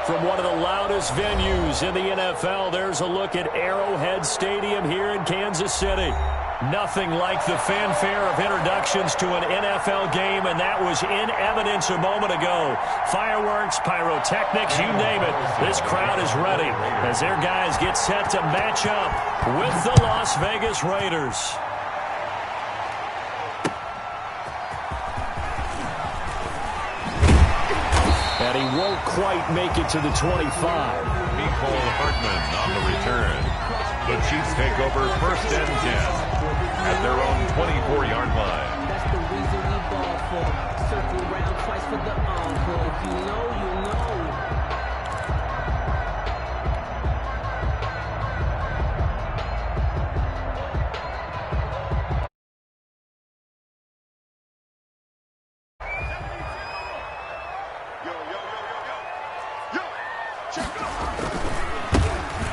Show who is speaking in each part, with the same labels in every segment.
Speaker 1: From one of the loudest venues in the NFL, there's a look at Arrowhead Stadium here in Kansas City. Nothing like the fanfare of introductions to an NFL game, and that was in evidence a moment ago. Fireworks, pyrotechnics, you name it. This crowd is ready as their guys get set to match up with the Las Vegas Raiders. And he won't quite make it to the 25.
Speaker 2: Mecole Hardman on the return. The Chiefs take over 1st and 10 at their own 24-yard line.
Speaker 3: That's the reason we ball for. Circle round twice for the encore. If you know, you know.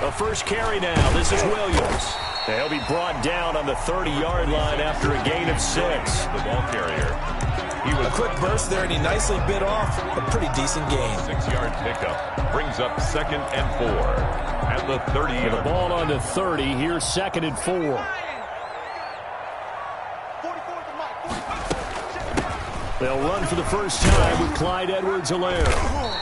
Speaker 1: A first carry now. This is Williams. He'll be brought down on the 30-yard line after a gain of 6.
Speaker 2: The ball carrier. He was
Speaker 4: a quick burst there, and he nicely bit off a pretty decent gain.
Speaker 2: 6-yard pickup brings up 2nd and 4 at the 30.
Speaker 1: The ball on the 30. Here's 2nd and 4. They'll run for the first time with Clyde Edwards-Helaire.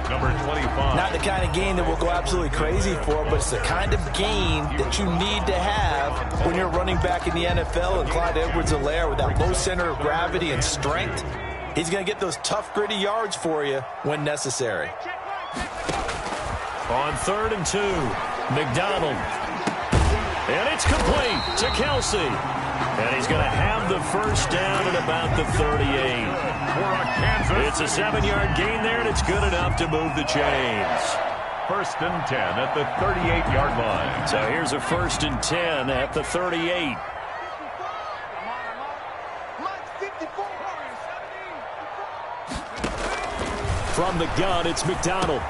Speaker 2: Number 25.
Speaker 4: Not the kind of gain that we'll go absolutely crazy for, but it's the kind of gain that you need to have when you're running back in the NFL. And Clyde Edwards-Helaire, with that low center of gravity and strength, he's going to get those tough, gritty yards for you when necessary.
Speaker 1: On 3rd and 2, McDonald. And it's complete to Kelsey. And he's going to have the first down at about the 38. It's a 7-yard gain there, and it's good enough to move the chains.
Speaker 2: 1st and 10 at the 38-yard line.
Speaker 1: So here's a 1st and 10 at the 38. From the gun, it's McDonald.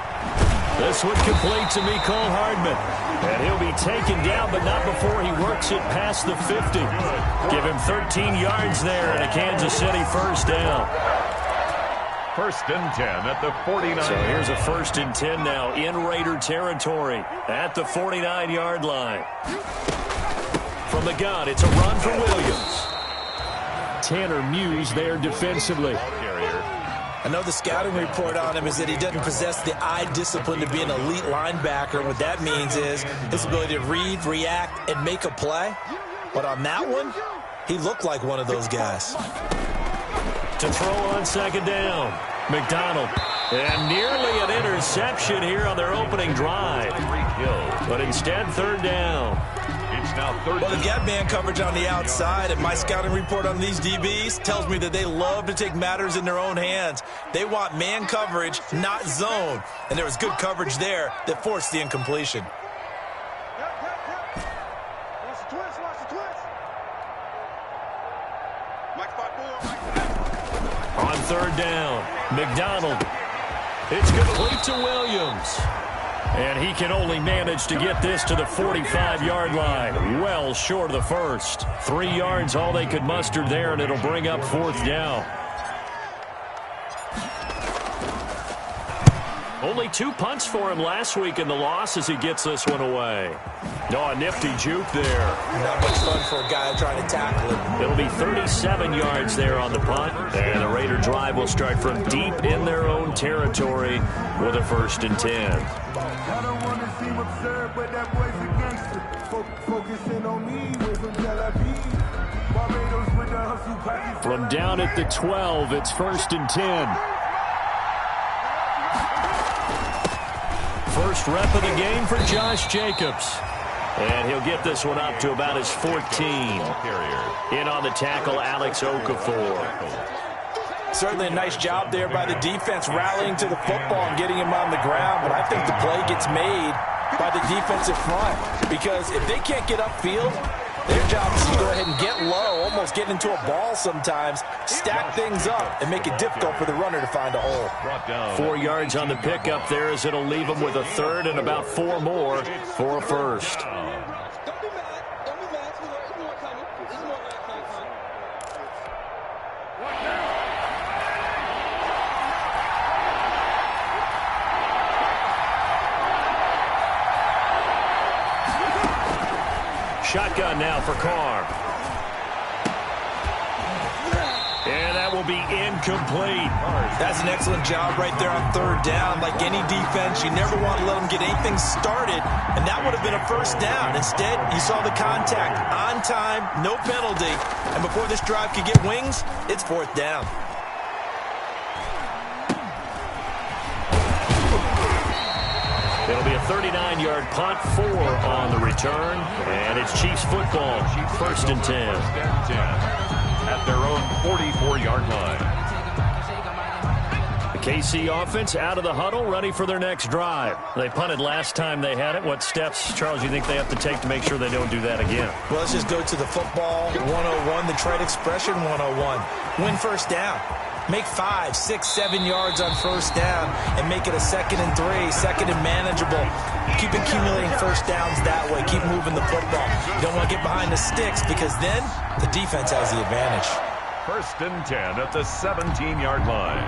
Speaker 1: This one complete to Mecole Hardman. And he'll be taken down, but not before he works it past the 50. Give him 13 yards there and a Kansas City first down.
Speaker 2: 1st and 10 at the 49.
Speaker 1: So here's a 1st and 10 now in Raider territory at the 49-yard line. From the gun, it's a run for Williams. Tanner Muse there defensively.
Speaker 4: I know the scouting report on him is that he doesn't possess the eye discipline to be an elite linebacker. What that means is his ability to read, react, and make a play. But on that one, he looked like one of those guys.
Speaker 1: To throw on 2nd down, McDonald. And nearly an interception here on their opening drive. But instead, 3rd down.
Speaker 2: It's now 3rd.
Speaker 4: Well, the gap man coverage on the outside, and my scouting report on these DBs tells me that they love to take matters in their own hands. They want man coverage, not zone. And there was good coverage there that forced the incompletion.
Speaker 1: On 3rd down, McDonald. It's complete to Williams. And he can only manage to get this to the 45-yard line. Well short of the first. 3 yards all they could muster there, and it'll bring up 4th down. Only 2 punts for him last week in the loss as he gets this one away. No, a nifty juke there.
Speaker 4: Not much fun for a guy trying to tackle him.
Speaker 1: It'll be 37 yards there on the punt. And the Raider drive will start from deep in their own territory with a 1st and 10.
Speaker 5: I don't want to seem absurd, but that boy's a gangster. Focusing on me with some Tel Aviv. Barbados with the hustle pocket.
Speaker 1: From down at the 12, it's 1st and 10. First rep of the game for Josh Jacobs. And he'll get this one up to about his 14. In on the tackle, Alex Okafor.
Speaker 4: Certainly a nice job there by the defense rallying to the football and getting him on the ground. But I think the play gets made by the defensive front. Because if they can't get upfield, their job is to go ahead and get low, almost get into a ball sometimes, stack things up, and make it difficult for the runner to find a hole.
Speaker 1: 4 yards on the pickup there as it'll leave him with a 3rd and about 4 more for a 1st. Shotgun now for Carr. And that will be incomplete.
Speaker 4: That's an excellent job right there on third down. Like any defense, you never want to let them get anything started, and that would have been a first down. Instead, you saw the contact on time, no penalty, and before this drive could get wings, it's fourth down.
Speaker 1: It'll be a 39-yard punt, 4 on the return, and it's Chiefs football, first and 10.
Speaker 2: At their own 44-yard line.
Speaker 1: The KC offense out of the huddle, ready for their next drive. They punted last time they had it. What steps, Charles, you think they have to take to make sure they don't do that again?
Speaker 4: Well, let's just go to the football 101, the trade expression 101. Win first down. Make 5, 6, 7 yards on first down and make it a 2nd and 3, second and manageable. Keep accumulating first downs that way. Keep moving the football. You don't want to get behind the sticks because then the defense has the advantage.
Speaker 2: First and 10 at the 17-yard line.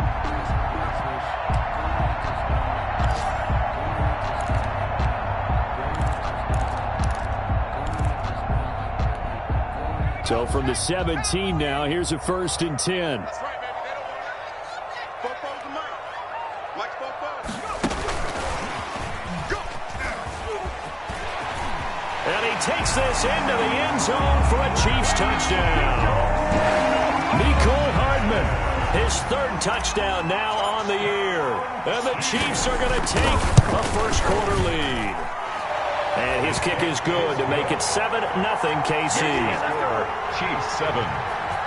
Speaker 1: So from the 17 now, here's a first and 10. And he takes this into the end zone for a Chiefs touchdown. Mecole Hardman, his 3rd touchdown now on the year. And the Chiefs are going to take a first-quarter lead. And his kick is good to make it 7-0 KC.
Speaker 2: Chiefs 7,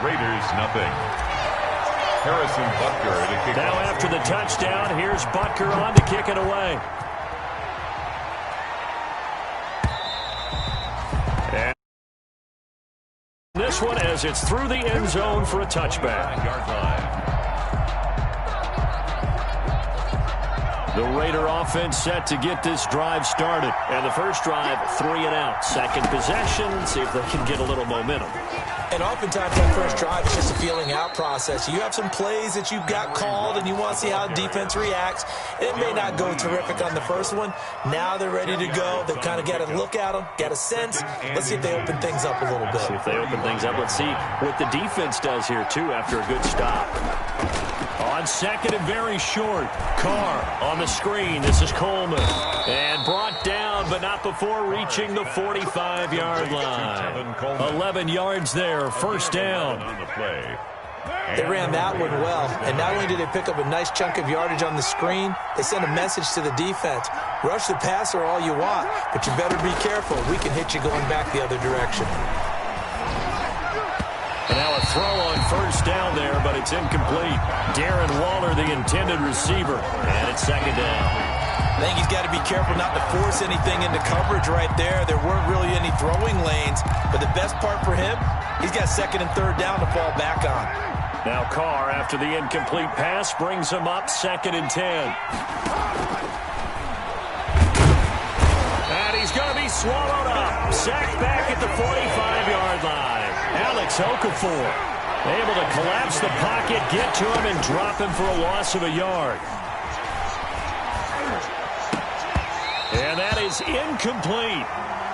Speaker 2: Raiders 0. Harrison Butker to kick
Speaker 1: now
Speaker 2: off.
Speaker 1: After the touchdown, here's Butker on to kick it away. And this one as it's through the end zone for a touchback.
Speaker 2: Yard line.
Speaker 1: The Raider offense set to get this drive started. And the first drive, 3 and out. Second possession, see if they can get a little momentum.
Speaker 4: And oftentimes that first drive is just a feeling out process. You have some plays that you've got called and you want to see how defense reacts. It may not go terrific on the first one. Now they're ready to go. They've kind of got to look at them, got a sense. Let's see if they open things up a little bit.
Speaker 1: See if they open things up. Let's see what the defense does here, too, after a good stop. On second and very short, Carr on the screen. This is Coleman. And brought down, but not before reaching the 45-yard line. 11 yards there, first down.
Speaker 4: They ran that one well, and not only did they pick up a nice chunk of yardage on the screen, they sent a message to the defense. Rush the passer all you want, but you better be careful. We can hit you going back the other direction.
Speaker 1: And now a throw on first down there, but it's incomplete. Darren Waller, the intended receiver, and it's second down.
Speaker 4: I think he's got to be careful not to force anything into coverage right there. There weren't really any throwing lanes, but the best part for him, he's got second and third down to fall back on.
Speaker 1: Now Carr, after the incomplete pass, brings him up 2nd and 10. And he's going to be swallowed up. Sacked back at the 45-yard line. Alex Okafor able to collapse the pocket, get to him, and drop him for a loss of a yard. And that is incomplete.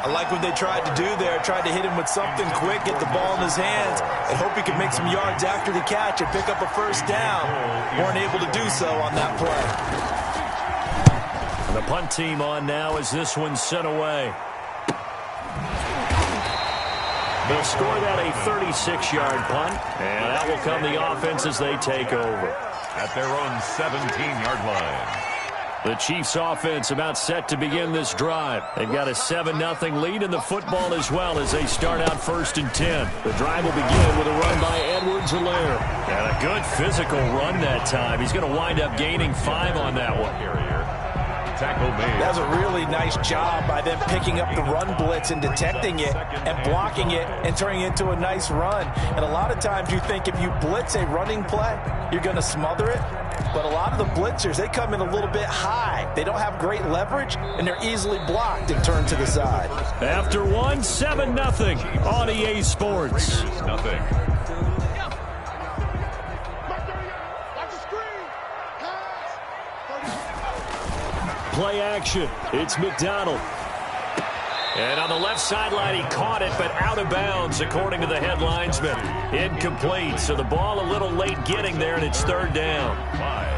Speaker 4: I like what they tried to do there. Tried to hit him with something quick, get the ball in his hands, and hope he could make some yards after the catch and pick up a first down. Weren't able to do so on that play.
Speaker 1: And the punt team on now as this one's sent away. They'll score that a 36-yard punt, and that will come the offense as they take over.
Speaker 2: At their own 17-yard line.
Speaker 1: The Chiefs offense about set to begin this drive. They've got a 7-0 lead in the football as well as they start out 1st and 10. The drive will begin with a run by Edwards-Helaire. And a good physical run that time. He's going to wind up gaining 5 on that one.
Speaker 2: Tackle made.
Speaker 4: That was a really nice job by them picking up the run blitz and detecting it and blocking it and turning it into a nice run. And a lot of times you think if you blitz a running play, you're going to smother it. But a lot of the blitzers, they come in a little bit high. They don't have great leverage, and they're easily blocked and turned to the side.
Speaker 1: After one, 7-0 on EA Sports.
Speaker 2: Nothing.
Speaker 1: Play action. It's McDonald. And on the left sideline, he caught it, but out of bounds, according to the head linesman. Incomplete, so the ball a little late getting there, and it's third down.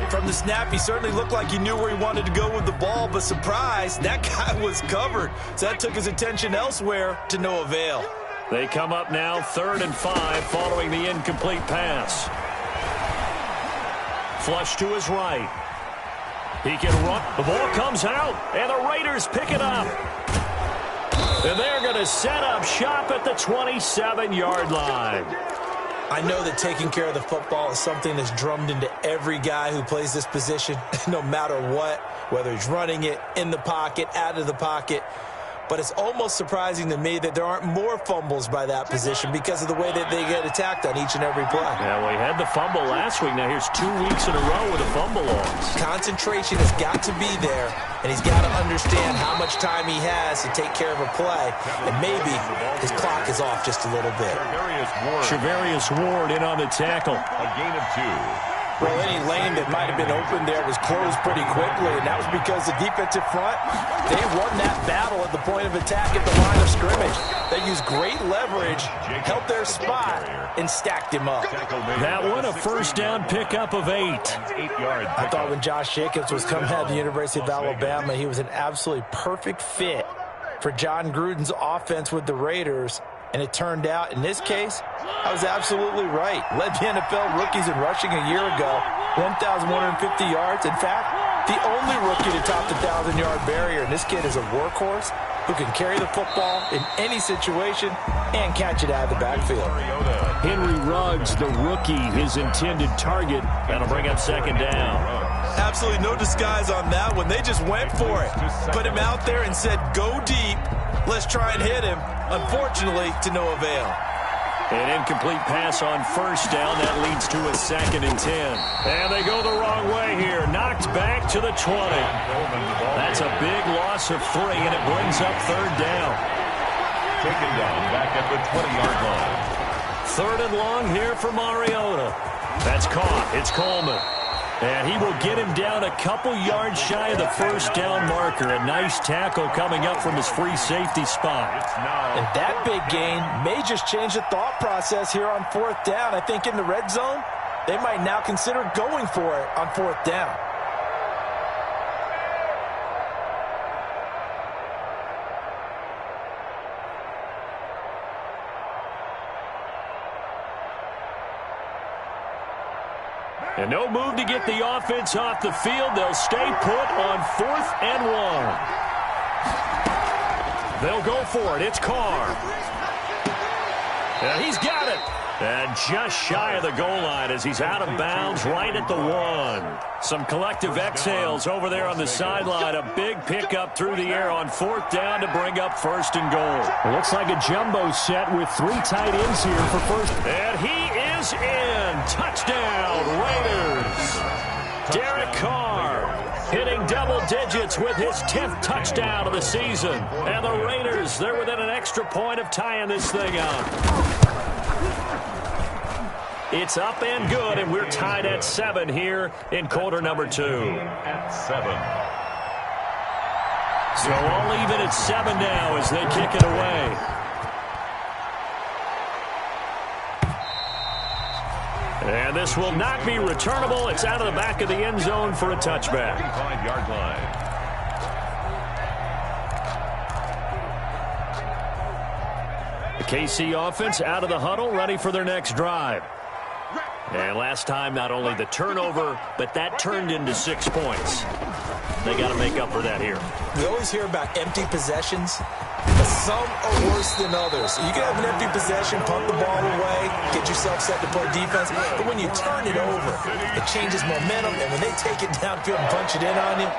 Speaker 4: From the snap, he certainly looked like he knew where he wanted to go with the ball, but surprise, that guy was covered. So that took his attention elsewhere to no avail.
Speaker 1: They come up now 3rd and 5 following the incomplete pass. Flush to his right. He can run. The ball comes out, and the Raiders pick it up. And they're going to set up shop at the 27-yard line.
Speaker 4: I know that taking care of the football is something that's drummed into every guy who plays this position, no matter what, whether he's running it, in the pocket, out of the pocket. But it's almost surprising to me that there aren't more fumbles by that position because of the way that they get attacked on each and every play.
Speaker 1: Yeah, well, he had the fumble last week. Now here's 2 weeks in a row with a fumble loss.
Speaker 4: Concentration has got to be there, and he's got to understand how much time he has to take care of a play, and maybe his clock is off just a little bit.
Speaker 1: Charvarius Ward in on the tackle.
Speaker 2: A gain of 2.
Speaker 4: Well, any lane that might have been open there was closed pretty quickly, and that was because the defensive front, they won that battle at the point of attack at the line of scrimmage. They used great leverage, held their spot, and stacked him up.
Speaker 1: That one a first down pickup of 8.
Speaker 4: I thought when Josh Jacobs was coming out of the University of Alabama, he was an absolutely perfect fit for John Gruden's offense with the Raiders. And it turned out, in this case, I was absolutely right. Led the NFL rookies in rushing a year ago, 1,150 yards. In fact, the only rookie to top the 1,000-yard barrier. And this kid is a workhorse who can carry the football in any situation and catch it out of the backfield.
Speaker 1: Henry Ruggs, the rookie, his intended target. That'll bring up second down.
Speaker 4: Absolutely no disguise on that one. They just went for it. Put him out there and said, go deep. Let's try and hit him. Unfortunately, to no avail.
Speaker 1: An incomplete pass on first down. That leads to a 2nd and 10. And they go the wrong way here. Knocked back to the 20. That's a big loss of 3, and it brings up third down.
Speaker 2: Taken down back at the 20-yard line.
Speaker 1: 3rd and long here for Mariota. That's caught. It's Coleman. And he will get him down a couple yards shy of the first down marker. A nice tackle coming up from his free safety spot.
Speaker 4: And that big gain may just change the thought process here on 4th down. I think in the red zone, they might now consider going for it on 4th down.
Speaker 1: And no move to get the offense off the field. They'll stay put on 4th and 1. They'll go for it. It's Carr. And he's got it. And just shy of the goal line as he's out of bounds right at the 1. Some collective exhales over there on the sideline. A big pickup through the air on 4th down to bring up 1st and goal. It looks like a jumbo set with 3 tight ends here for first. And he is in. Touchdown, Raiders. Derek Carr hitting double digits with his 10th touchdown of the season. And the Raiders, they're within an extra point of tying this thing up. It's up and good, and we're tied at 7 here in quarter number 2.
Speaker 2: At 7.
Speaker 1: So all even at 7 now as they kick it away. And this will not be returnable. It's out of the back of the end zone for a touchback.
Speaker 2: 35-yard line.
Speaker 1: The KC offense out of the huddle, ready for their next drive. And last time, not only the turnover, but that turned into 6 points. They got to make up for that here.
Speaker 4: We always hear about empty possessions, but some are worse than others. You can have an empty possession, punt the ball away, get yourself set to play defense, but when you turn it over, it changes momentum, and when they take it downfield and punch it in on you,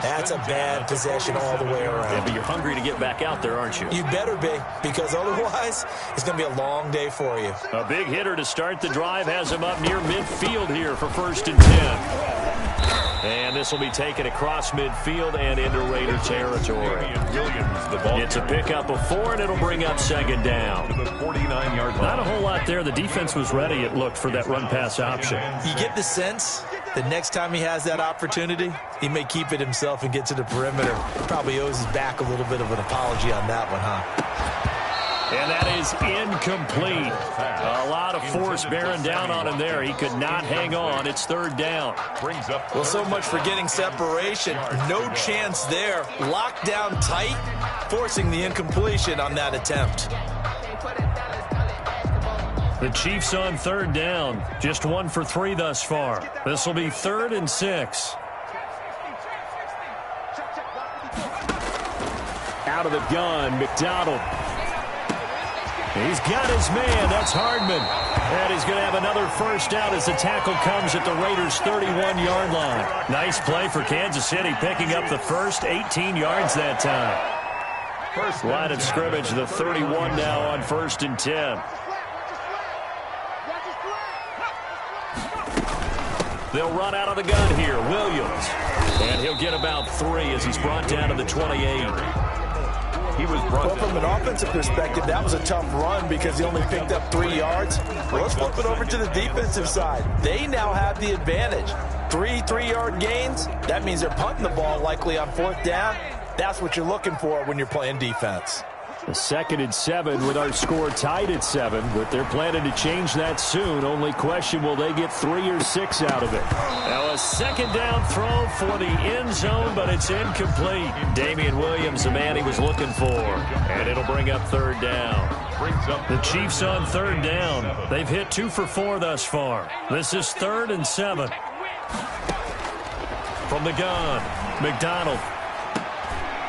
Speaker 4: that's a bad possession all the way around.
Speaker 1: Yeah, but you're hungry to get back out there, aren't you?
Speaker 4: You better be, because otherwise, it's going to be a long day for you.
Speaker 1: A big hitter to start the drive has him up near midfield here for 1st and 10. And this will be taken across midfield and into Raider territory. It's a pickup of 4, and it'll bring up 2nd down.
Speaker 2: To the 49-yard line.
Speaker 1: Not a whole lot there. The defense was ready, it looked, for that run-pass option.
Speaker 4: You get the sense the next time he has that opportunity, he may keep it himself and get to the perimeter. Probably owes his back a little bit of an apology on that one, huh?
Speaker 1: And that is incomplete. A lot of force bearing down on him there. He could not hang on. It's third down.
Speaker 4: Well, so much for getting separation. No chance there. Locked down tight, forcing the incompletion on that attempt.
Speaker 1: The Chiefs on third down. Just 1 for 3 thus far. This will be 3rd and 6. Out of the gun, McDonald. He's got his man. That's Hardman. And he's going to have another first down as the tackle comes at the Raiders' 31-yard line. Nice play for Kansas City, picking up the first 18 yards that time. Line of scrimmage, the 31 now on 1st and 10. They'll run out of the gun here. Williams. And he'll get about 3 as he's brought down to the 28.
Speaker 4: Well, from an offensive perspective, that was a tough run because he only picked up 3 yards. Well, let's flip it over to the defensive side. They now have the advantage. 3 3-yard gains. That means they're punting the ball likely on 4th down. That's what you're looking for when you're playing defense.
Speaker 1: A 2nd and 7 with our score tied at 7, but they're planning to change that soon. Only question, will they get 3 or 6 out of it? Now a 2nd down throw for the end zone, but it's incomplete. Damian Williams, the man he was looking for, and it'll bring up 3rd down. The Chiefs on 3rd down. They've hit 2 for 4 thus far. This is 3rd and 7. From the gun, McDonald.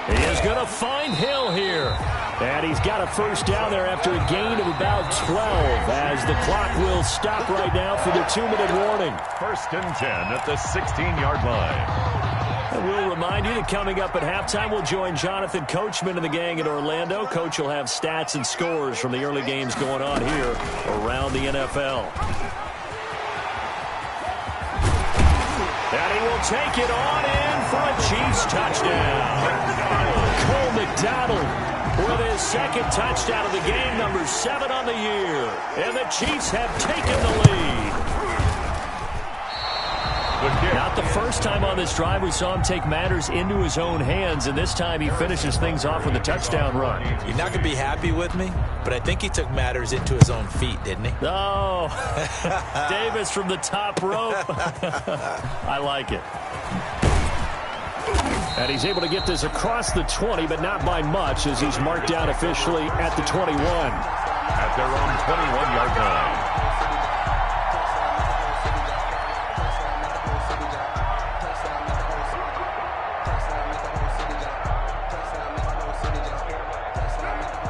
Speaker 1: He is going to find Hill here. And he's got a first down there after a gain of about 12 as the clock will stop right now for the 2-minute warning.
Speaker 2: 1st and 10 at the 16-yard line.
Speaker 1: And we'll remind you that coming up at halftime, we'll join Jonathan Coachman and the gang in Orlando. Coach will have stats and scores from the early games going on here around the NFL. And he will take it on in for a Chiefs touchdown. Cole McDonald with his 2nd touchdown of the game, number 7 on the year. And the Chiefs have taken the lead. Not the first time on this drive we saw him take matters into his own hands, and this time he finishes things off with a touchdown run.
Speaker 4: You're not going to be happy with me, but I think he took matters into his own feet, didn't he?
Speaker 1: Oh, Davis from the top rope. I like it. And he's able to get this across the 20, but not by much, as he's marked down officially at the 21.
Speaker 2: At their own 21-yard line.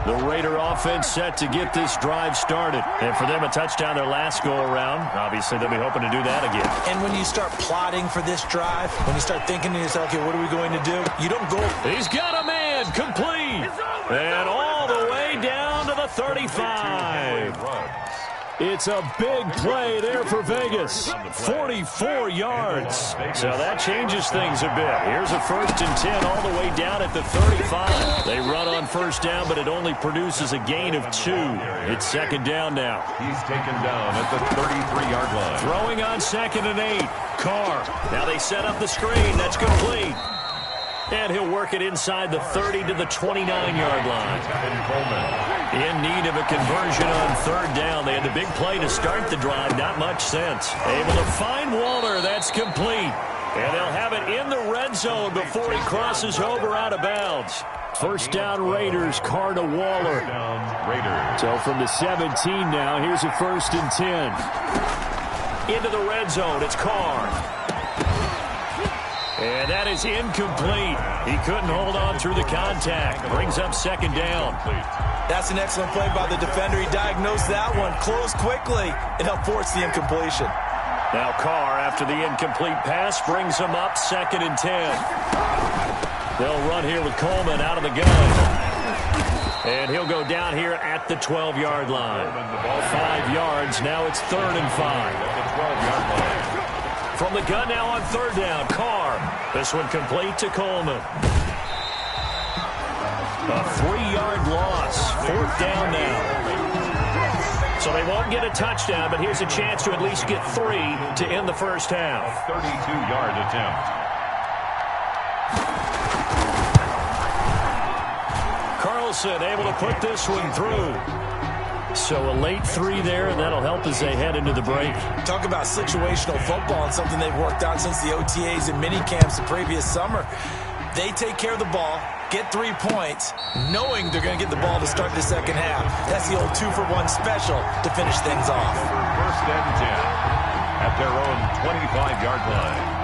Speaker 1: The Raider offense set to get this drive started. And for them, a touchdown their last go-around. Obviously, they'll be hoping to do that again.
Speaker 4: And when you start plotting for this drive, when you start thinking to yourself, okay, what are we going to do? You don't go.
Speaker 1: He's got a man, complete. And all the way down to the 35. It's a big play there for Vegas. 44 yards. So that changes things a bit. Here's a 1st and 10 all the way down at the 35. They run on 1st down, but it only produces a gain of 2. It's 2nd down now.
Speaker 2: He's taken down at the 33-yard line.
Speaker 1: Throwing on 2nd and 8. Carr. Now they set up the screen. That's complete. And he'll work it inside the 30 to the 29-yard line. In need of a conversion on 3rd down. They had the big play to start the drive. Not much sense. Able to find Waller. That's complete. And they'll have it in the red zone before he crosses over out of bounds. 1st down Raiders. Carr to Waller.
Speaker 2: Raiders.
Speaker 1: So from the 17 now, here's a 1st and 10. Into the red zone. It's Carr. And that is incomplete. He couldn't hold on through the contact. Brings up 2nd down.
Speaker 4: That's an excellent play by the defender. He diagnosed that one, closed quickly, and helped force the incompletion.
Speaker 1: Now Carr, after the incomplete pass, brings him up 2nd and 10. They'll run here with Coleman out of the gun. And he'll go down here at the 12-yard line. 5 yards. Now it's 3rd and 5.
Speaker 2: The 12-yard line.
Speaker 1: From the gun now on 3rd down, Carr. This one complete to Coleman. A 3-yard loss. 4th down now. So they won't get a touchdown, but here's a chance to at least get 3 to end the first half.
Speaker 2: 32-yard attempt.
Speaker 1: Carlson able to put this one through. So a late 3 there, and that'll help as they head into the break.
Speaker 4: Talk about situational football and something they've worked on since the OTAs and mini camps the previous summer. They take care of the ball, get 3 points, knowing they're going to get the ball to start the second half. That's the old 2-for-1 special to finish things off.
Speaker 2: First and 10 at their own 25-yard line.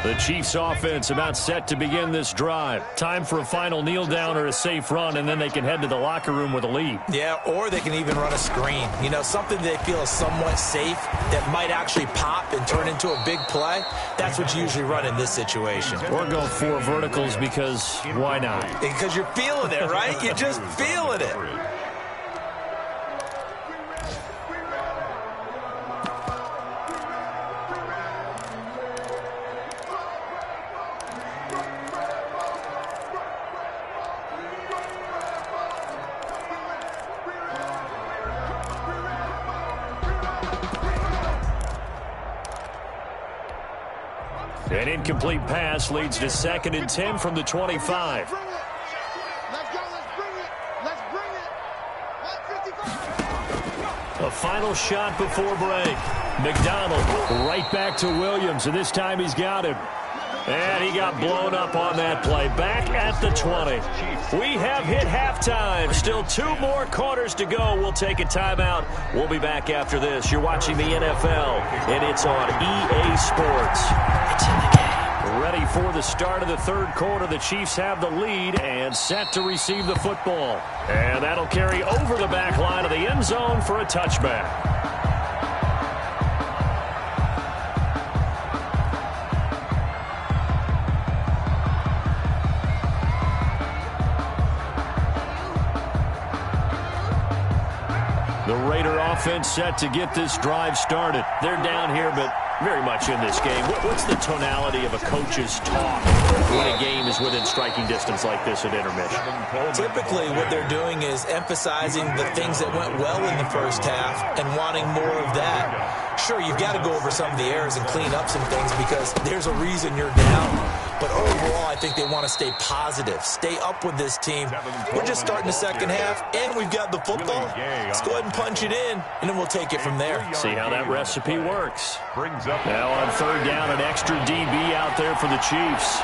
Speaker 1: The Chiefs offense about set to begin this drive. Time for a final kneel down or a safe run, and then they can head to the locker room with a lead.
Speaker 4: Yeah, or they can even run a screen. You know, something they feel is somewhat safe that might actually pop and turn into a big play. That's what you usually run in this situation.
Speaker 1: Or go 4 verticals because why not?
Speaker 4: Because you're feeling it, right? You're just feeling it.
Speaker 1: An incomplete pass leads to 2nd and 10 from the 25.
Speaker 6: Let's go, let's bring it. Let's bring it. 155.
Speaker 1: A final shot before break. McDonald right back to Williams, and this time he's got him. And he got blown up on that play. Back at the 20. We have hit halftime. Still 2 more quarters to go. We'll take a timeout. We'll be back after this. You're watching the NFL, and it's on EA Sports. It's in the game. Ready for the start of the 3rd quarter. The Chiefs have the lead and set to receive the football. And that'll carry over the back line of the end zone for a touchback. The Raider offense set to get this drive started. They're down here, but very much in this game. What's the tonality of a coach's talk when a game is within striking distance like this at intermission?
Speaker 4: Typically, what they're doing is emphasizing the things that went well in the first half and wanting more of that. Sure, you've got to go over some of the errors and clean up some things because there's a reason you're down. But overall, I think they want to stay positive, stay up with this team. We're just starting the second half, and we've got the football. Let's go ahead and punch it in, and then we'll take it from there.
Speaker 1: See how that recipe works. Now on 3rd down, an extra DB out there for the Chiefs.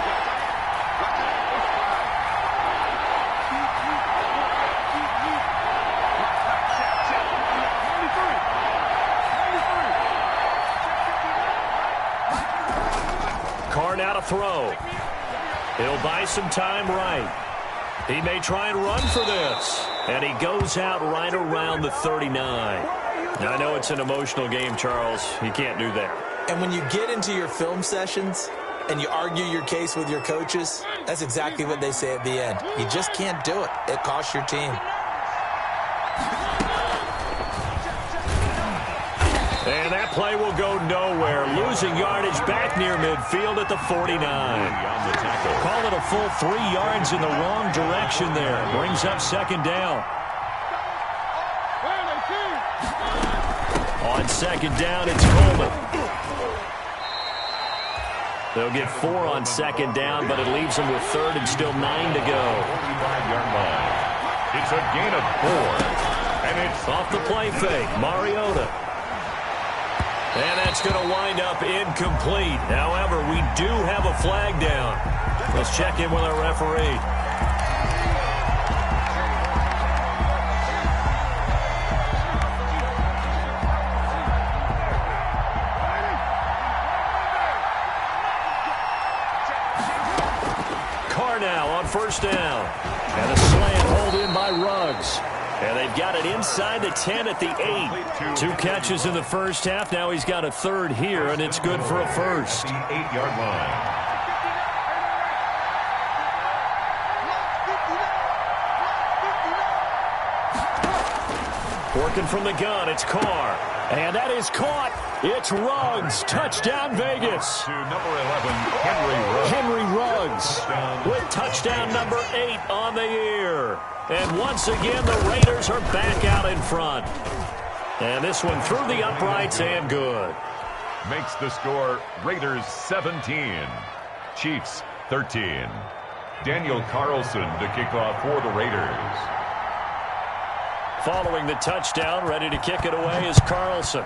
Speaker 1: Now to throw. He'll buy some time right. He may try and run for this. And he goes out right around the 39. Now, I know it's an emotional game, Charles. You can't do that.
Speaker 4: And when you get into your film sessions and you argue your case with your coaches, that's exactly what they say at the end. You just can't do it. It costs your team.
Speaker 1: And that play will go nowhere. Losing yardage back near midfield at the 49. Call it a full 3 yards in the wrong direction there. Brings up 2nd down. On 2nd down, it's Coleman. They'll get 4 on 2nd down, but it leaves them with 3rd and still 9 to go.
Speaker 2: 45-yard line. It's a gain of 4. And it's
Speaker 1: off the play fake. Mariota. And that's going to wind up incomplete. However, we do have a flag down. Let's check in with our referee. Carr now on 1st down. And a slant hold in by Ruggs. And they've got it inside the 10 at the 8. 2 catches in the first half. Now he's got a 3rd here, and it's good for a 1st.
Speaker 2: 8-yard line.
Speaker 1: Working from the gun, it's Carr. And that is caught. It's Ruggs. Touchdown, Vegas.
Speaker 2: To number 11, Henry Ruggs.
Speaker 1: With touchdown number 8 on the year. And once again, the Raiders are back out in front. And this one through the uprights and good.
Speaker 2: Makes the score Raiders 17, Chiefs 13. Daniel Carlson to kick off for the Raiders.
Speaker 1: Following the touchdown, ready to kick it away is Carlson.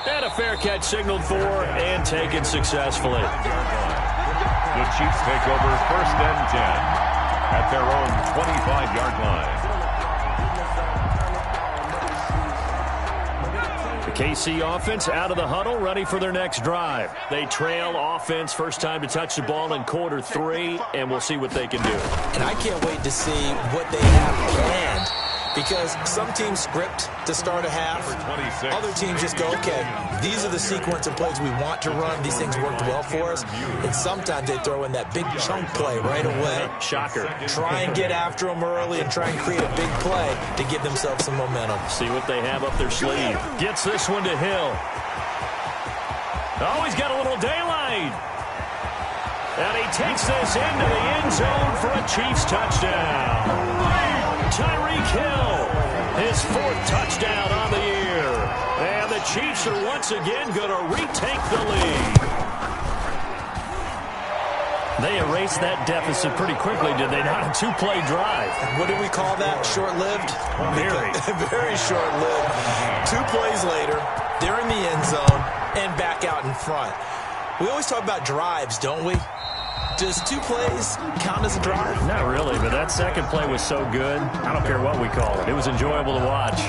Speaker 1: And a fair catch signaled for and taken successfully.
Speaker 2: The Chiefs take over 1st and 10 at their own 25-yard line.
Speaker 1: The KC offense out of the huddle, ready for their next drive. They trail offense, first time to touch the ball in quarter 3, and we'll see what they can do.
Speaker 4: And I can't wait to see what they have planned, because some teams script to start a half. Other teams just go, okay, these are the sequence of plays we want to run. These things worked well for us. And sometimes they throw in that big chunk play right away.
Speaker 1: Shocker.
Speaker 4: Try and get after them early and try and create a big play to give themselves some momentum.
Speaker 1: See what they have up their sleeve. Gets this one to Hill. Oh, he's got a little daylight. And he takes this into the end zone for a Chiefs touchdown. Tyreek Hill, his 4th touchdown on the year. And the Chiefs are once again going to retake the lead. They erased that deficit pretty quickly, did they not? A 2-play drive.
Speaker 4: What do we call that? Short-lived?
Speaker 1: Very.
Speaker 4: Very short-lived. 2 plays later, they're in the end zone and back out in front. We always talk about drives, don't we? Does 2 plays count as a drive?
Speaker 1: Not really, but that second play was so good. I don't care what we call it. It was enjoyable to watch.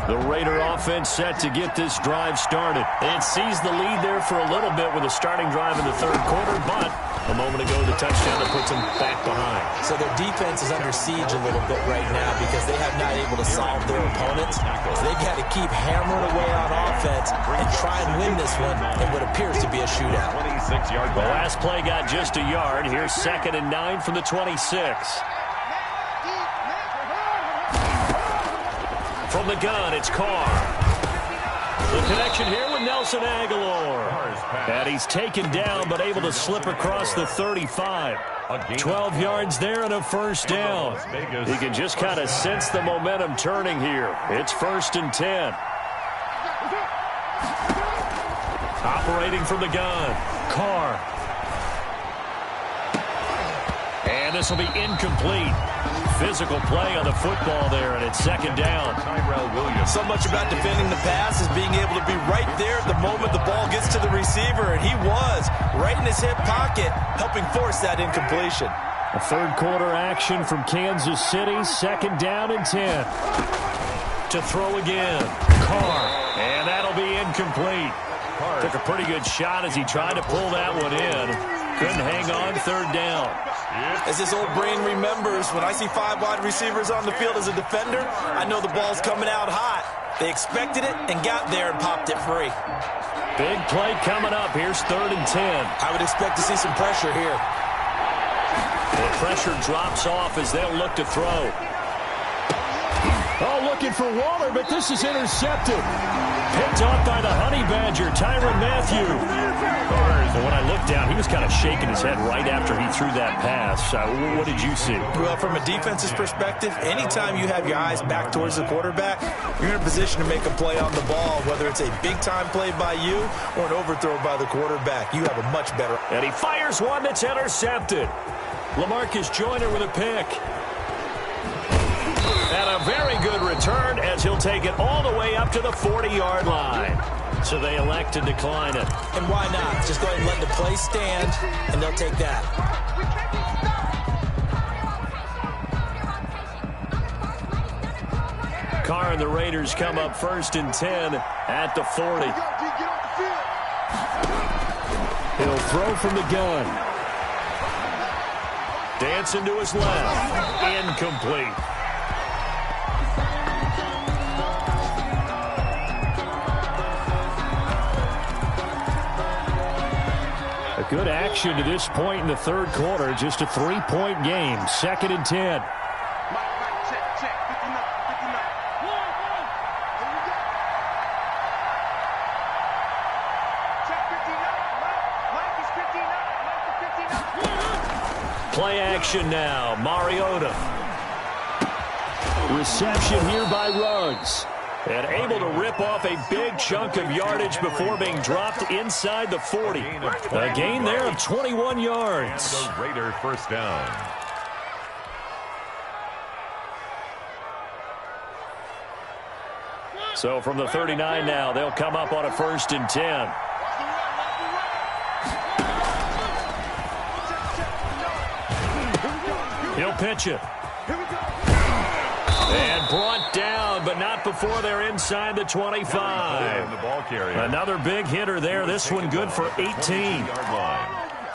Speaker 1: The Raider offense set to get this drive started. It seized the lead there for a little bit with a starting drive in the 3rd quarter, but a moment ago the touchdown that puts them back behind.
Speaker 4: So their defense is under siege a little bit right now because they have not able to solve their opponents. So they've got to keep hammering away on offense and try and win this one in what appears to be a shootout.
Speaker 2: 26-yard
Speaker 1: The last play got just a yard. Here's 2nd and 9 from the 26. From the gun, it's Carr. The connection here with Nelson Aguilar. And he's taken down, but able to slip across the 35. 12 yards there and a 1st down. You can just kind of sense the momentum turning here. It's 1st and 10. Operating from the gun, Carr. And this will be incomplete. Physical play on the football there, and it's 2nd down.
Speaker 4: So much about defending the pass is being able to be right there at the moment the ball gets to the receiver, and he was right in his hip pocket, helping force that incompletion.
Speaker 1: A 3rd quarter action from Kansas City, 2nd down and 10. To throw again, Carr, and that'll be incomplete. Took a pretty good shot as he tried to pull that one in. Couldn't hang on, 3rd down.
Speaker 4: As this old brain remembers, when I see 5 wide receivers on the field as a defender, I know the ball's coming out hot. They expected it and got there and popped it free.
Speaker 1: Big play coming up. Here's 3rd and 10.
Speaker 4: I would expect to see some pressure here.
Speaker 1: The pressure drops off as they'll look to throw. Oh, looking for Waller, but this is intercepted. Picked off by the Honey Badger, Tyrann Mathieu. And when I looked down, he was kind of shaking his head right after he threw that pass. What did you see?
Speaker 4: Well, from a defense's perspective, anytime you have your eyes back towards the quarterback, you're in a position to make a play on the ball, whether it's a big-time play by you or an overthrow by the quarterback. You have a much better...
Speaker 1: And he fires one that's intercepted. LaMarcus Joyner with a pick. And a very good return as he'll take it all the way up to the 40-yard line. So they elect to decline it.
Speaker 4: And why not? Just go ahead and let the play stand, and they'll take that.
Speaker 1: Carr and the Raiders come up 1st and 10 at the 40. He'll throw from the gun. Dancing to his left. Incomplete. A good action to this point in the third quarter. Just a 3-point game. 2nd and 10. Play action now. Mariota. Reception here by Ruggs. And able to rip off a big chunk of yardage before being dropped inside the 40. A gain there of 21 yards.
Speaker 2: And the Raider first down.
Speaker 1: So from the 39 now, they'll come up on a 1st and 10. He'll pitch it. And brought down, but not before they're inside the 25. Another big hitter there. This one good for 18.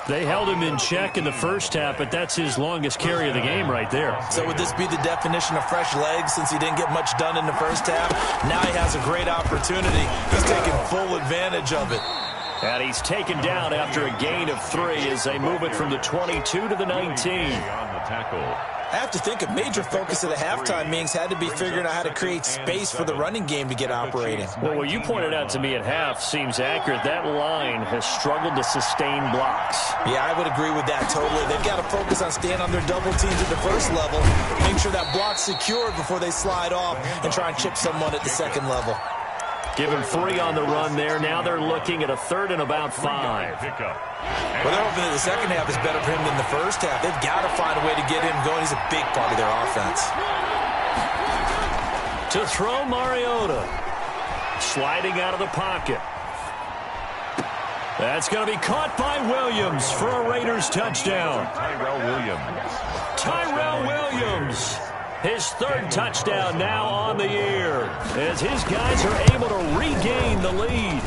Speaker 1: They held him in check in the first half, but that's his longest carry of the game right there.
Speaker 4: So would this be the definition of fresh legs since he didn't get much done in the first half? Now he has a great opportunity. He's taking full advantage of it.
Speaker 1: And he's taken down after a gain of 3 as they move it from the 22 to the 19.
Speaker 2: On the tackle.
Speaker 4: I have to think a major focus of the halftime meetings had to be figuring out how to create space for the running game to get operating.
Speaker 1: Well, what you pointed out to me at half seems accurate. That line has struggled to sustain blocks.
Speaker 4: Yeah, I would agree with that totally. They've got to focus on staying on their double teams at the first level, make sure that block's secured before they slide off and try and chip someone at the second level.
Speaker 1: Give him 3 on the run there. Now they're looking at a 3rd and about 5.
Speaker 4: Well, they're hoping that the second half is better for him than the first half. They've got to find a way to get him going. He's a big part of their offense.
Speaker 1: To throw, Mariota. Sliding out of the pocket. That's going to be caught by Williams for a Raiders touchdown.
Speaker 2: Tyrell
Speaker 1: Williams. His 3rd touchdown now on the year as his guys are able to regain the lead.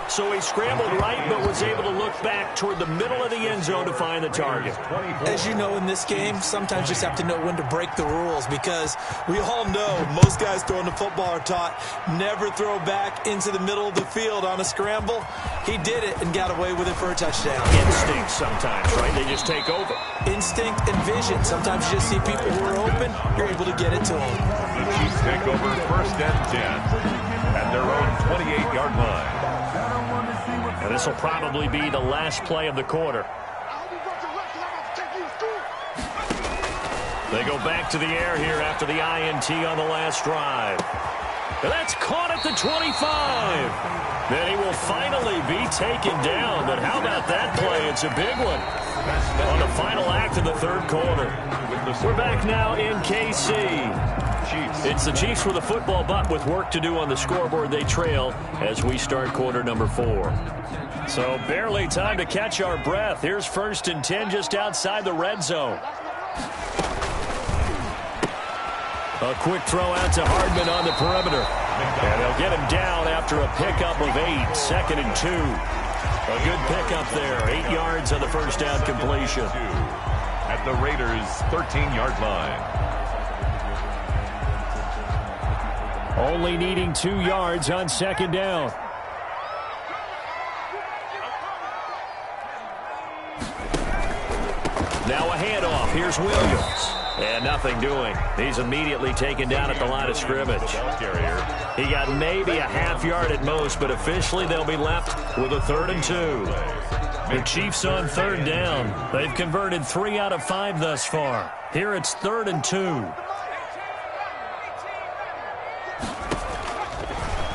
Speaker 1: So he scrambled right but was able to look back toward the middle of the end zone to find the target.
Speaker 4: As you know in this game, sometimes you just have to know when to break the rules because we all know most guys throwing the football are taught never throw back into the middle of the field on a scramble. He did it and got away with it for a touchdown.
Speaker 1: Instinct sometimes, right? They just take over.
Speaker 4: Instinct and vision. Sometimes you just see people who are open, you're able to get it to them.
Speaker 2: The Chiefs take over 1st and 10 at their own 28-yard line.
Speaker 1: And this will probably be the last play of the quarter. They go back to the air here after the INT on the last drive. And that's caught at the 25. Then he will finally be taken down. But how about that play? It's a big one on the final act of the third quarter. We're back now in KC. It's the Chiefs with a football, but with work to do on the scoreboard. They trail as we start quarter number 4. So barely time to catch our breath. Here's 1st and 10 just outside the red zone. A quick throw out to Hardman on the perimeter. And they'll get him down after a pickup of 8. 2nd and 2. A good pickup there. 8 yards on the first down completion.
Speaker 2: At the Raiders' 13-yard line.
Speaker 1: Only needing 2 yards on 2nd down. Now a handoff. Here's Williams. And nothing doing. He's immediately taken down at the line of scrimmage. He got maybe a half yard at most, but officially they'll be left with a 3rd and 2. The Chiefs on 3rd down. They've converted 3 out of 5 thus far. Here it's 3rd and 2.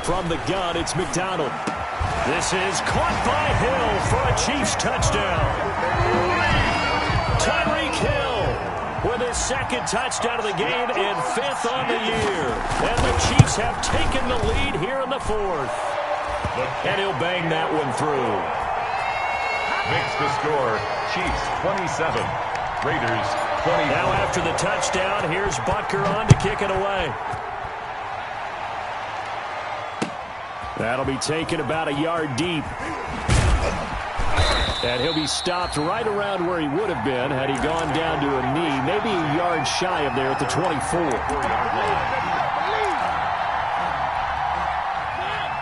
Speaker 1: From the gun, it's McDonald. This is caught by Hill for a Chiefs touchdown. Tyreek Hill with his 2nd touchdown of the game and 5th on the year. And the Chiefs have taken the lead here in the 4th. And he'll bang that one through.
Speaker 2: Makes the score, Chiefs 27, Raiders 20.
Speaker 1: Now after the touchdown, here's Butker on to kick it away. That'll be taken about a yard deep. And he'll be stopped right around where he would have been had he gone down to a knee, maybe a yard shy of there at the 24.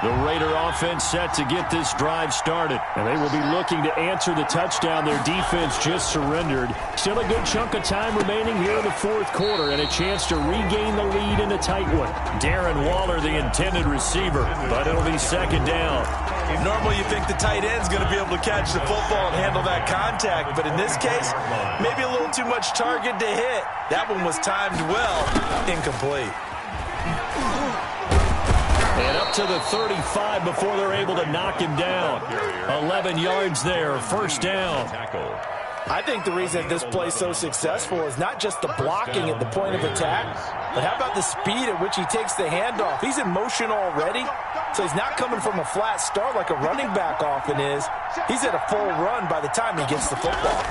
Speaker 1: The Raider offense set to get this drive started. And they will be looking to answer the touchdown their defense just surrendered. Still a good chunk of time remaining here in the fourth quarter and a chance to regain the lead in a tight one. Darren Waller, the intended receiver, but it'll be second down.
Speaker 4: Normally you think the tight end's going to be able to catch the football and handle that contact, but in this case, maybe a little too much target to hit. That one was timed well, incomplete.
Speaker 1: And up to the 35 before they're able to knock him down. 11 yards there, first down.
Speaker 4: I think the reason this play is so successful is not just the blocking at the point of attack, but how about the speed at which he takes the handoff? He's in motion already, so he's not coming from a flat start like a running back often is. He's at a full run by the time he gets the football.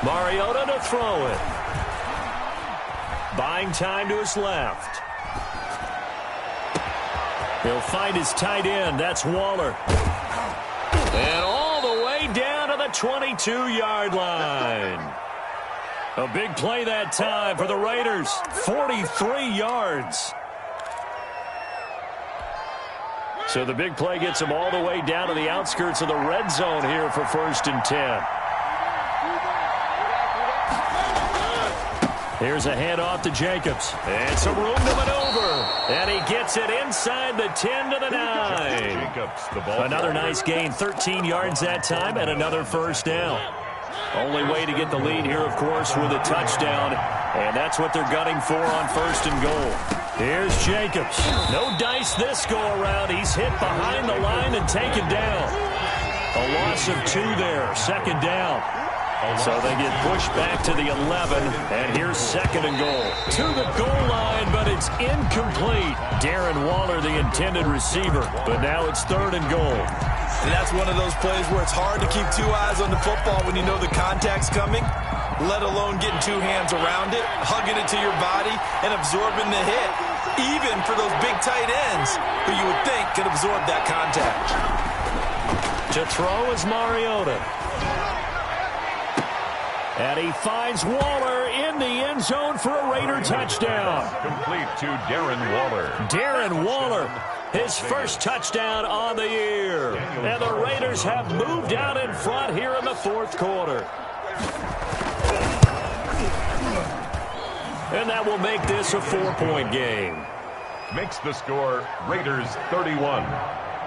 Speaker 1: Mariota to throw it. Buying time to his left. He'll find his tight end. That's Waller. And all the way down to the 22-yard line. A big play that time for the Raiders. 43 yards. So the big play gets them all the way down to the outskirts of the red zone here for 1st and 10. Here's a handoff to Jacobs. And some room to maneuver. And he gets it inside the 10 to the 9. Another nice gain, 13 yards that time, and another first down. Only way to get the lead here, of course, with a touchdown. And that's what they're gunning for on 1st and goal. Here's Jacobs. No dice this go-around. He's hit behind the line and taken down. A loss of 2 there, 2nd down. So they get pushed back to the 11, and here's 2nd and goal. To the goal line, but it's incomplete. Darren Waller, the intended receiver, but now it's 3rd and goal.
Speaker 4: And that's one of those plays where it's hard to keep 2 eyes on the football when you know the contact's coming, let alone getting 2 hands around it, hugging it to your body, and absorbing the hit, even for those big tight ends who you would think could absorb that contact.
Speaker 1: To throw is Mariota. And he finds Waller in the end zone for a Raider touchdown.
Speaker 2: Complete to Darren Waller.
Speaker 1: Darren Waller, his first touchdown on the year. And the Raiders have moved out in front here in the fourth quarter. And that will make this a 4-point game.
Speaker 2: Makes the score Raiders 31,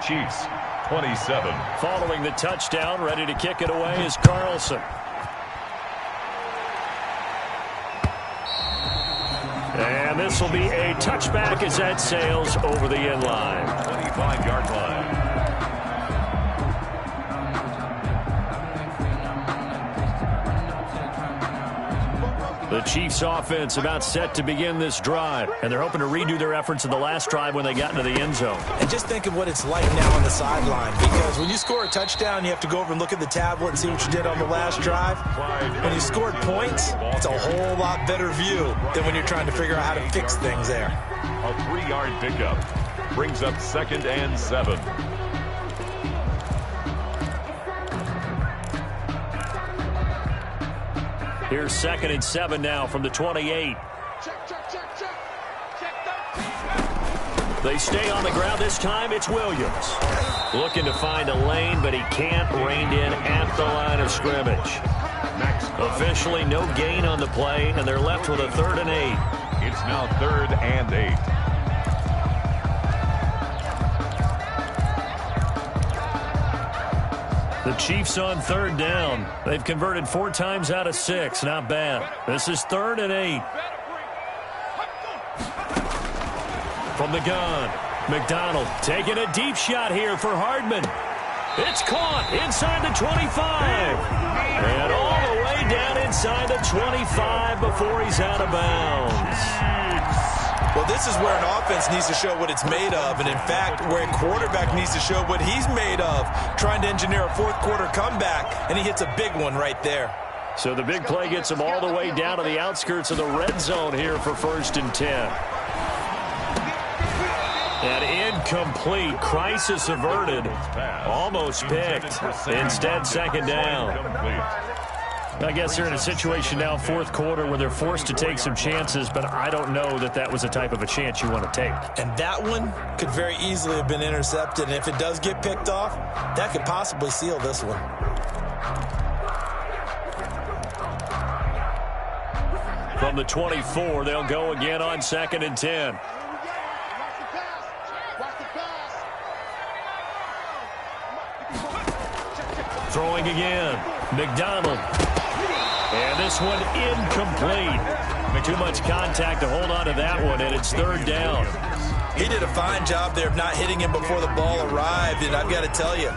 Speaker 2: Chiefs 27.
Speaker 1: Following the touchdown, ready to kick it away is Carlson. And this will be a touchback as that sails over the end line.
Speaker 2: 25-yard line.
Speaker 1: The Chiefs offense about set to begin this drive, and they're hoping to redo their efforts in the last drive when they got into the end zone.
Speaker 4: And just think of what it's like now on the sideline, because when you score a touchdown, you have to go over and look at the tablet and see what you did on the last drive. When you scored points, it's a whole lot better view than when you're trying to figure out how to fix things there.
Speaker 2: A 3-yard pickup brings up 2nd and 7.
Speaker 1: Here's 2nd and 7 now from the 28. They stay on the ground this time. It's Williams. Looking to find a lane, but he can't. Reined in at the line of scrimmage. Officially no gain on the play, and they're left with a 3rd and 8.
Speaker 2: It's now 3rd and 8.
Speaker 1: The Chiefs on 3rd down. They've converted 4 times out of 6. Not bad. This is 3rd and 8. From the gun, McDonald taking a deep shot here for Hardman. It's caught inside the 25. And all the way down inside the 25 before he's out of bounds.
Speaker 4: Well, this is where an offense needs to show what it's made of, and in fact, where a quarterback needs to show what he's made of, trying to engineer a fourth-quarter comeback, and he hits a big one right there.
Speaker 1: So the big play gets him all the way down to the outskirts of the red zone here for 1st and 10. And incomplete. Crisis averted. Almost picked. Instead, second down. I guess they're in a situation now, fourth quarter, where they're forced to take some chances, but I don't know that that was the type of a chance you want to take.
Speaker 4: And that one could very easily have been intercepted, and if it does get picked off, that could possibly seal this one.
Speaker 1: From the 24, they'll go again on 2nd and 10. Throwing again. McDonald. And this one incomplete. Too much contact to hold on to that one, and it's third down.
Speaker 4: He did a fine job there of not hitting him before the ball arrived, and I've got to tell you,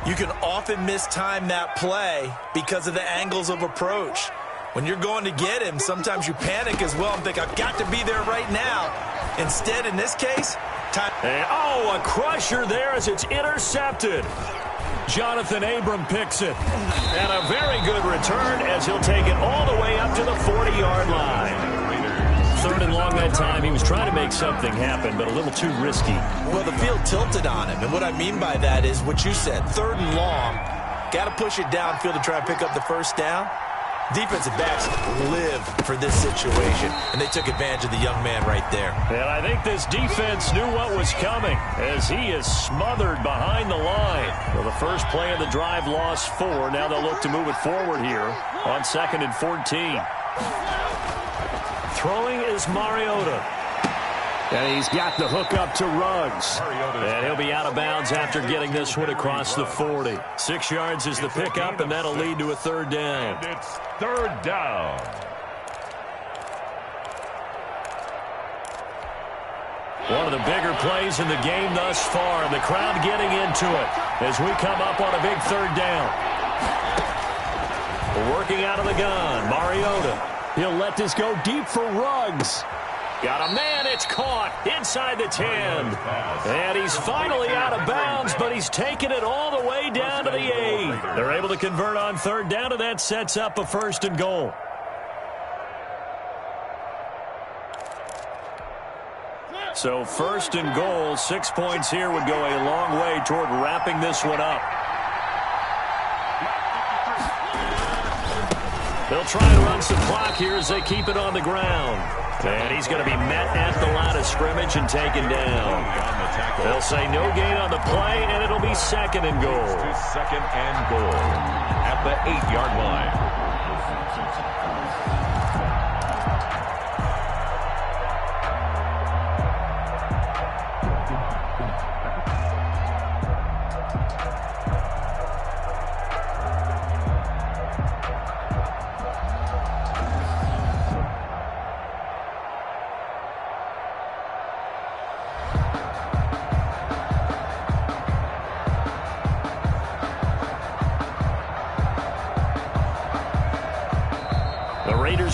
Speaker 4: you can often mistime that play because of the angles of approach. When you're going to get him, sometimes you panic as well and think, I've got to be there right now. Instead, in this case, time.
Speaker 1: And, oh, a crusher there as it's intercepted. Jonathan Abram picks it. And a very good return as he'll take it all the way up to the 40-yard line. Third and long that time. He was trying to make something happen, but a little too risky.
Speaker 4: Well, the field tilted on him, and what I mean by that is what you said. Third and long, got to push it downfield to try and pick up the first down. Defensive backs live for this situation, and they took advantage of the young man right there.
Speaker 1: And I think this defense knew what was coming as he is smothered behind the line. Well, the first play of the drive lost 4. Now they'll look to move it forward here on 2nd and 14. Throwing is Mariota. And he's got the hook up to Ruggs. And he'll be out of bounds after getting this one across the 40. 6 yards is the pickup, and that'll lead to a third down.
Speaker 2: And it's third down.
Speaker 1: One of the bigger plays in the game thus far, and the crowd getting into it as we come up on a big third down. Working out of the gun, Mariota. He'll let this go deep for Ruggs. Got a man, it's caught inside the 10. And he's finally out of bounds, but he's taken it all the way down to the 8. They're able to convert on third down, and that sets up a 1st and goal. So 1st and goal, 6 points here would go a long way toward wrapping this one up. They'll try and run some clock here as they keep it on the ground. And he's going to be met at the line of scrimmage and taken down. They'll say no gain on the play, and it'll be 2nd and goal.
Speaker 2: 2nd and goal at the 8-yard line.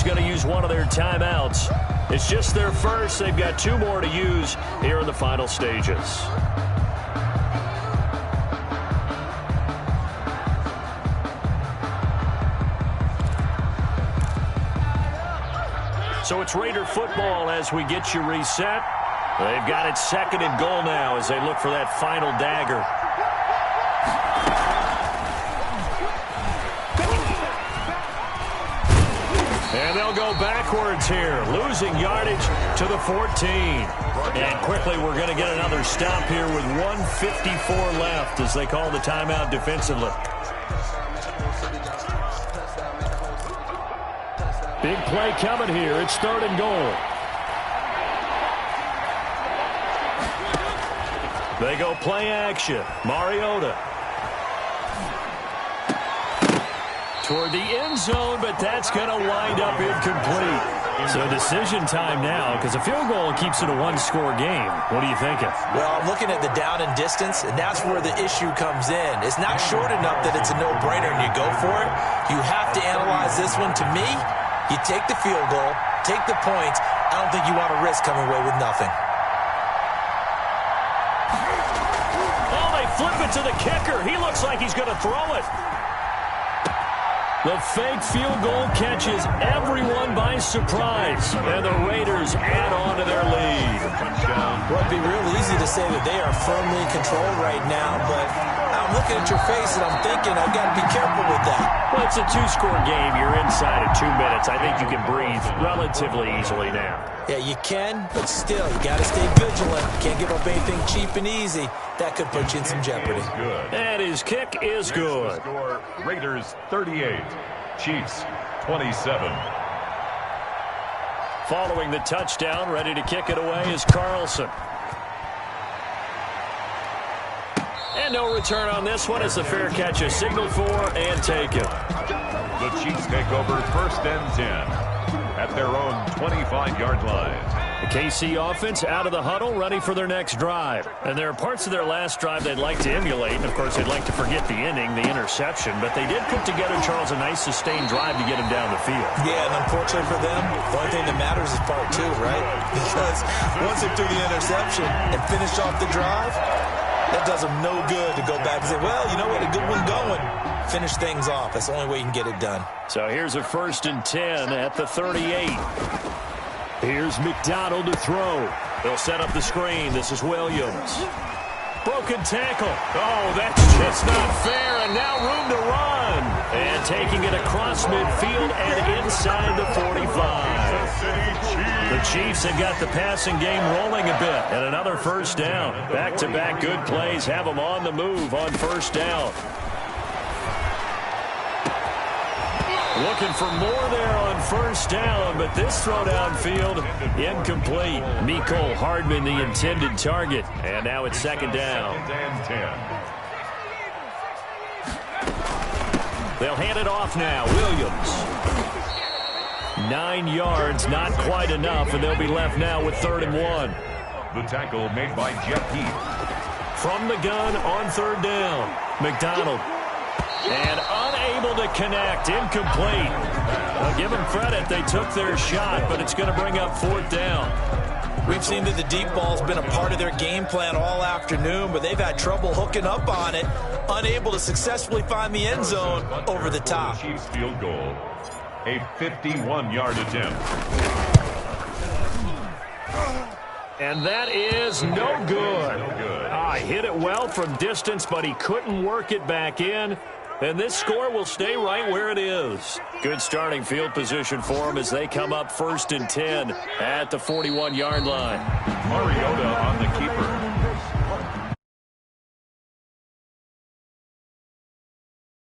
Speaker 1: Going to use one of their timeouts. It's just their first. They've got 2 more to use here in the final stages. So it's Raider football as we get you reset. They've got it 2nd and goal now as they look for that final dagger. And they'll go backwards here, losing yardage to the 14. And quickly we're going to get another stop here with 1:54 left as they call the timeout defensively. Big play coming here. It's 3rd and goal. They go play action. Mariota. Toward the end zone, but that's going to wind up incomplete. So decision time now, because a field goal keeps it a 1-score game. What are you thinking?
Speaker 4: Well, I'm looking at the down and distance, and that's where the issue comes in. It's not short enough that it's a no-brainer and you go for it. You have to analyze this one. To me, you take the field goal, take the points. I don't think you want to risk coming away with nothing.
Speaker 1: Oh, they flip it to the kicker. He looks like he's going to throw it. The fake field goal catches everyone by surprise, and the Raiders add on to their lead.
Speaker 4: Well, it'd be real easy to say that they are firmly in control right now, but I'm looking at your face and I'm thinking I've got to be careful with that.
Speaker 1: Well, it's a two-score game. You're inside of 2 minutes. I think you can breathe relatively easily now.
Speaker 4: Yeah, you can, but still, you got to stay vigilant. You can't give up anything cheap and easy. That could put you in some jeopardy.
Speaker 1: And his kick is good.
Speaker 2: Score, Raiders 38, Chiefs 27.
Speaker 1: Following the touchdown, ready to kick it away is Carlson. And no return on this one as the fair catch is signaled for and taken.
Speaker 2: The Chiefs take over 1st and 10 at their own 25-yard line.
Speaker 1: The KC offense out of the huddle, ready for their next drive. And there are parts of their last drive they'd like to emulate. And, of course, they'd like to forget the inning, the interception. But they did put together, Charles, a nice sustained drive to get him down the field.
Speaker 4: Yeah, and unfortunately for them, the only thing that matters is part 2, right? Because once they threw the interception and finished off the drive, that does them no good to go back and say, well, you know what, a good one going. Finish things off. That's the only way you can get it done.
Speaker 1: So here's a 1st and 10 at the 38. Here's McDonald to throw. They'll set up the screen. This is Williams. Broken tackle. Oh, that's just not fair. And now room to run. And taking it across midfield and inside the 45. The Chiefs have got the passing game rolling a bit. And another 1st down. Back-to-back good plays have them on the move on 1st down. Looking for more there on 1st down, but this throw downfield incomplete. Mecole Hardman, the intended target. And now it's 2nd down. They'll hand it off now. Williams. 9 yards, not quite enough, and they'll be left now with 3rd and 1.
Speaker 2: The tackle made by Jeff Heath.
Speaker 1: From the gun on 3rd down. McDonald. And unable to connect. Incomplete. I'll give them credit. They took their shot, but it's going to bring up 4th down.
Speaker 4: We've seen that the deep ball's been a part of their game plan all afternoon, but they've had trouble hooking up on it, unable to successfully find the end zone over the top.
Speaker 2: Chiefs field goal, a 51-yard attempt.
Speaker 1: And that is no good. Hit it well from distance, but he couldn't work it back in. And this score will stay right where it is. Good starting field position for them as they come up 1st and 10 at the 41-yard line.
Speaker 2: Mariota on the keeper